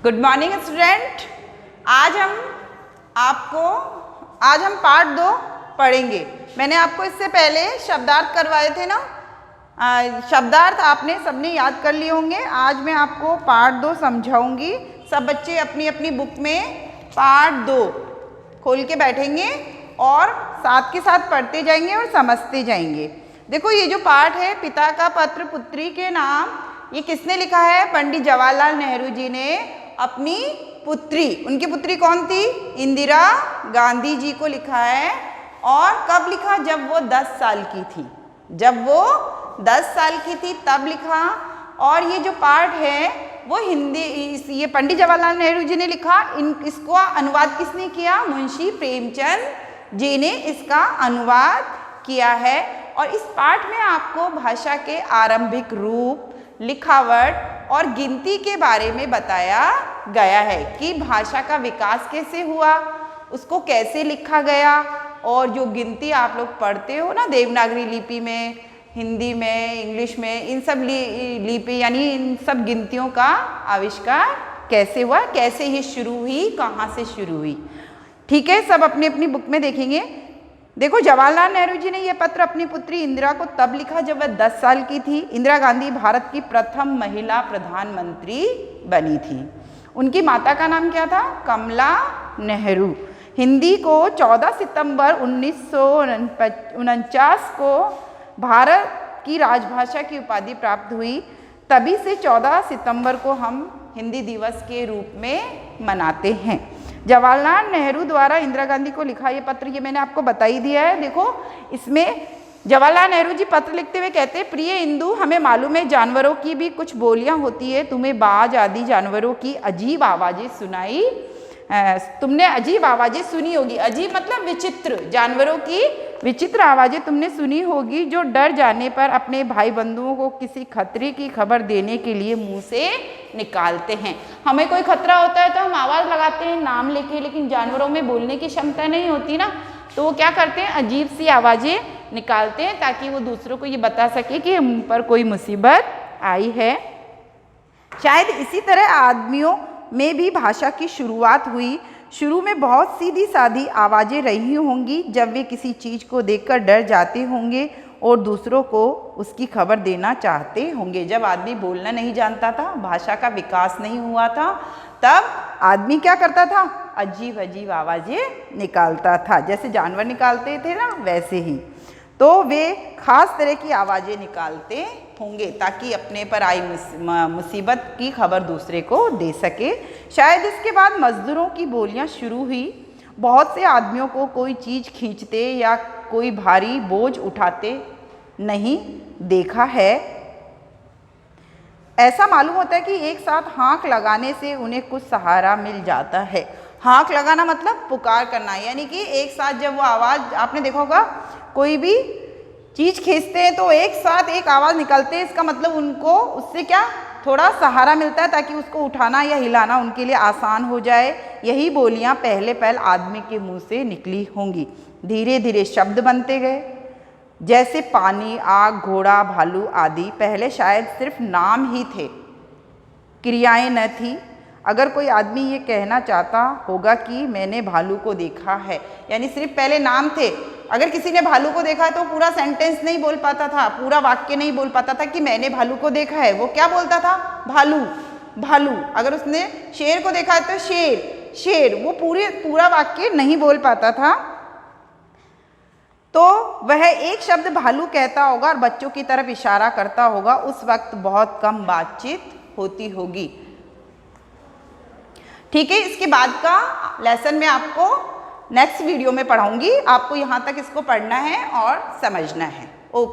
Good morning student. आज हम part 2 पढ़ेंगे। मैंने आपको इससे पहले शब्दार्थ करवाए थे ना। शब्दार्थ आपने सबने याद कर लिए होंगे। आज मैं आपको पार्ट 2 समझाऊंगी। सब बच्चे अपनी अपनी बुक में पार्ट 2 खोल के बैठेंगे और साथ के साथ पढ़ते जाएंगे और समझते जाएंगे। देखो ये जो पाठ है, पिता का पत्र पुत्री के नाम, ये किसने लिखा है? पंडित जवाहरलाल नेहरू जी ने अपनी पुत्री, उनकी पुत्री कौन थी? इंदिरा गांधी जी को लिखा है। और कब लिखा? जब वो 10 साल की थी। जब वो 10 साल की थी तब लिखा। और ये जो पाठ है वो हिंदी, ये पंडित जवाहरलाल नेहरू जी ने लिखा। इसको अनुवाद किसने किया? मुंशी प्रेमचंद जी ने इसका अनुवाद किया है। और इस पाठ में आपको भाषा के आरंभिक रूप, लिखावट और गिनती के बारे में बताया गया है कि भाषा का विकास कैसे हुआ, उसको कैसे लिखा गया। और जो गिनती आप लोग पढ़ते हो ना देवनागरी लिपि में, हिंदी में, इंग्लिश में, इन सब लिपि यानी इन सब गिनतियों का आविष्कार कैसे हुआ, कैसे ये शुरू हुई, कहाँ से शुरू हुई। ठीक है, सब अपनी अपनी बुक में देखेंगे। देखो, जवाहरलाल नेहरू जी ने यह पत्र अपनी पुत्री इंदिरा को तब लिखा जब वह 10 साल की थी। इंदिरा गांधी भारत की प्रथम महिला प्रधानमंत्री बनी थी। उनकी माता का नाम क्या था? कमला नेहरू। हिंदी को 14 सितंबर 1949 को भारत की राजभाषा की उपाधि प्राप्त हुई। तभी से 14 सितंबर को हम हिंदी दिवस के रूप में मनाते हैं। जवाहरलाल नेहरू द्वारा इंदिरा गांधी को लिखा ये पत्र, ये मैंने आपको बता ही दिया है। देखो, इसमें जवाहरलाल नेहरू जी पत्र लिखते हुए कहते हैं, प्रिय इंदु, हमें मालूम है जानवरों की भी कुछ बोलियां होती है। तुम्हें बाज आदि जानवरों की अजीब आवाज़ें सुनाई, तुमने अजीब आवाज़ें सुनी होगी। अजीब मतलब विचित्र, जानवरों की विचित्र आवाज़ें तुमने सुनी होगी, जो डर जाने पर अपने भाई बंधुओं को किसी खतरे की खबर देने के लिए मुंह से निकालते हैं। हमें कोई खतरा होता है तो हम आवाज़ लगाते हैं नाम लेके, लेकिन जानवरों में बोलने की क्षमता नहीं होती ना, तो वो क्या करते हैं? अजीब सी आवाज़ें निकालते हैं ताकि वो दूसरों को ये बता सके कि हम पर कोई मुसीबत आई है। शायद इसी तरह आदमियों में भी भाषा की शुरुआत हुई। शुरू में बहुत सीधी सादी आवाज़ें रही होंगी। जब वे किसी चीज़ को देखकर डर जाते होंगे और दूसरों को उसकी खबर देना चाहते होंगे। जब आदमी बोलना नहीं जानता था, भाषा का विकास नहीं हुआ था, तब आदमी क्या करता था? अजीब अजीब आवाज़ें निकालता था। जैसे जानवर निकालते थे ना, वैसे ही तो वे खास तरह की आवाज़ें निकालते होंगे ताकि अपने पर आई मुसीबत की खबर दूसरे को दे सके। शायद इसके बाद मजदूरों की बोलियां शुरू हुई। बहुत से आदमियों को कोई चीज़ खींचते या कोई भारी बोझ उठाते नहीं देखा है। ऐसा मालूम होता है कि एक साथ हाँक लगाने से उन्हें कुछ सहारा मिल जाता है। हाँक लगाना मतलब पुकार करना, यानी कि एक साथ जब वो आवाज़, आपने देखा होगा कोई भी चीज़ खींचते हैं तो एक साथ एक आवाज़ निकलते हैं। इसका मतलब उनको उससे क्या थोड़ा सहारा मिलता है ताकि उसको उठाना या हिलाना उनके लिए आसान हो जाए। यही बोलियां पहले आदमी के मुंह से निकली होंगी। धीरे धीरे शब्द बनते गए, जैसे पानी, आग, घोड़ा, भालू आदि। पहले शायद सिर्फ नाम ही थे, क्रियाएं न थी। अगर कोई आदमी ये कहना चाहता होगा कि मैंने भालू को देखा है, यानी सिर्फ पहले नाम थे। अगर किसी ने भालू को देखा है तो पूरा सेंटेंस नहीं बोल पाता था, पूरा वाक्य नहीं बोल पाता था कि मैंने भालू को देखा है। वो क्या बोलता था? भालू भालू। अगर उसने शेर को देखा है तो शेर शेर। वो पूरा वाक्य नहीं बोल पाता था। तो वह एक शब्द भालू कहता होगा और बच्चों की तरफ इशारा करता होगा। उस वक्त बहुत कम बातचीत होती होगी। ठीक है, इसके बाद का लेसन मैं आपको नेक्स्ट वीडियो में पढ़ाऊंगी। आपको यहाँ तक इसको पढ़ना है और समझना है। ओके।